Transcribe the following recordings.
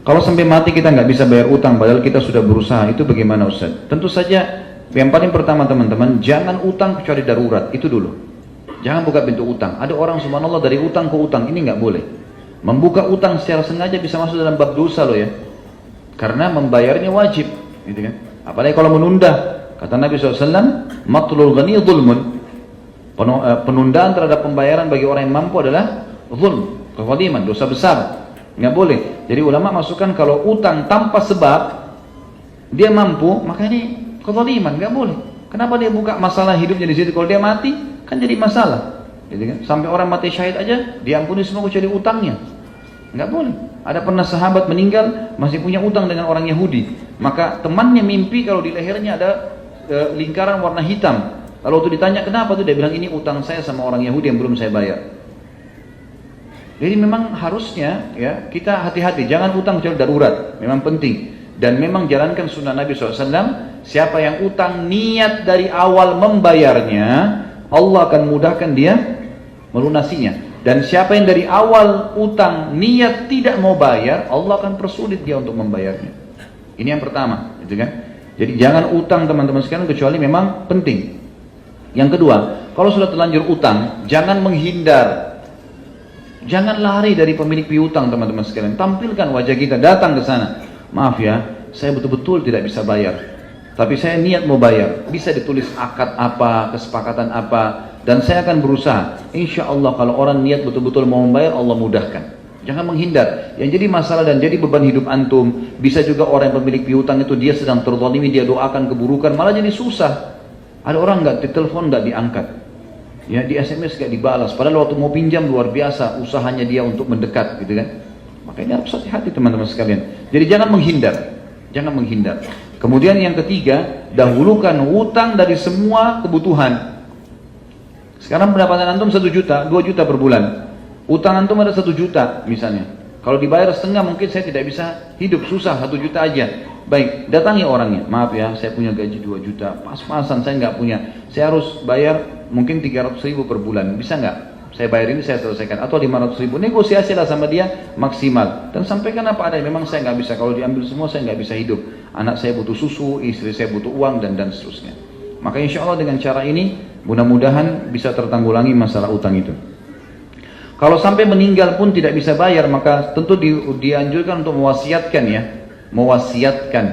Kalau sampai mati kita nggak bisa bayar utang, padahal kita sudah berusaha, itu bagaimana Ustaz? Tentu saja, yang paling pertama teman-teman, jangan utang kecuali darurat, itu dulu. Jangan buka pintu utang. Ada orang subhanallah dari utang ke utang, ini nggak boleh. Membuka utang secara sengaja bisa masuk dalam bab dosa loh ya. Karena membayarnya wajib, gitu kan? Apalagi kalau menunda. Kata Nabi SAW, matlul ghani zulmun. Penundaan terhadap pembayaran bagi orang yang mampu adalah zulm, kezaliman, dosa besar. Nggak boleh. Jadi ulama masukkan kalau utang tanpa sebab dia mampu, maka ini kezaliman, nggak boleh. Kenapa dia buka masalah hidupnya di situ? Kalau dia mati, kan jadi masalah. Gitu kan? Sampai orang mati syahid aja diampuni semua kecuali utangnya. Nggak boleh. Ada pernah sahabat meninggal masih punya utang dengan orang Yahudi. Maka temannya mimpi kalau di lehernya ada lingkaran warna hitam. Lalu waktu ditanya kenapa tuh, dia bilang ini utang saya sama orang Yahudi yang belum saya bayar. Jadi memang harusnya ya kita hati-hati, jangan utang kecuali darurat, memang penting. Dan memang jalankan sunnah Nabi SAW, siapa yang utang niat dari awal membayarnya, Allah akan mudahkan dia melunasinya. Dan siapa yang dari awal utang niat tidak mau bayar, Allah akan persulit dia untuk membayarnya. Ini yang pertama, gitu kan? Jadi jangan utang teman-teman sekalian kecuali memang penting. Yang kedua, kalau sudah terlanjur utang, jangan menghindar. Jangan lari dari pemilik piutang teman-teman sekalian. Tampilkan wajah kita, datang ke sana. Maaf ya, saya betul-betul tidak bisa bayar. Tapi saya niat mau bayar. Bisa ditulis akad apa, kesepakatan apa. Dan saya akan berusaha. Insya Allah kalau orang niat betul-betul mau membayar, Allah mudahkan. Jangan menghindar. Yang jadi masalah dan jadi beban hidup antum. Bisa juga orang yang pemilik piutang itu dia sedang terzalimi, dia doakan keburukan, malah jadi susah. Ada orang nggak ditelepon, nggak diangkat. Ya, di SMS gak dibalas, padahal waktu mau pinjam luar biasa usahanya dia untuk mendekat, gitu kan? Makanya harus hati-hati teman-teman sekalian. Jadi jangan menghindar, jangan menghindar. Kemudian yang ketiga, dahulukan hutang dari semua kebutuhan. Sekarang pendapatan antum 1 juta, 2 juta per bulan. Utang antum ada 1 juta misalnya. Kalau dibayar setengah mungkin saya tidak bisa hidup, susah 1 juta aja. Baik, datangi orangnya. Maaf ya, saya punya gaji 2 juta, pas-pasan saya nggak punya. Saya harus bayar mungkin 300.000 per bulan, bisa nggak? Saya bayar ini saya selesaikan, atau 500.000. Negosiasilah sama dia maksimal dan sampaikan apa ada. Memang saya nggak bisa, kalau diambil semua saya nggak bisa hidup. Anak saya butuh susu, istri saya butuh uang dan seterusnya. Maka insya Allah dengan cara ini mudah-mudahan bisa tertanggulangi masalah utang itu. Kalau sampai meninggal pun tidak bisa bayar, maka tentu dianjurkan untuk mewasiatkan ya. Mewasiatkan.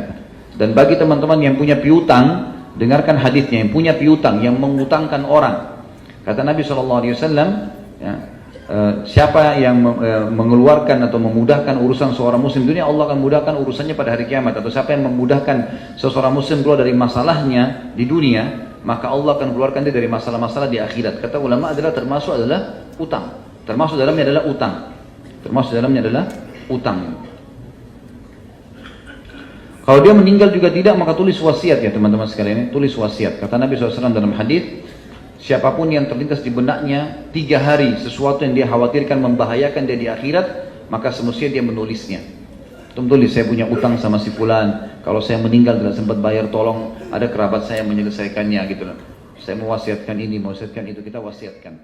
Dan bagi teman-teman yang punya piutang, dengarkan hadisnya, yang punya piutang, yang mengutangkan orang. Kata Nabi SAW, ya, siapa yang mengeluarkan atau memudahkan urusan seorang muslim dunia, Allah akan mudahkan urusannya pada hari kiamat. Atau siapa yang memudahkan seorang muslim keluar dari masalahnya di dunia, maka Allah akan keluarkan dia dari masalah-masalah di akhirat. Kata ulama termasuk adalah utang. Termasuk dalamnya adalah utang. Termasuk dalamnya adalah utang. Kalau dia meninggal juga tidak, maka tulis wasiat ya teman-teman sekalian. Tulis wasiat. Kata Nabi SAW dalam hadis, siapapun yang terlintas di benaknya 3 hari sesuatu yang dia khawatirkan membahayakan dia di akhirat, maka semestinya dia menulisnya. Tulis, saya punya utang sama si fulan. Kalau saya meninggal tidak sempat bayar, tolong ada kerabat saya menyelesaikannya gitu loh. Saya mewasiatkan ini, mewasiatkan itu, kita wasiatkan.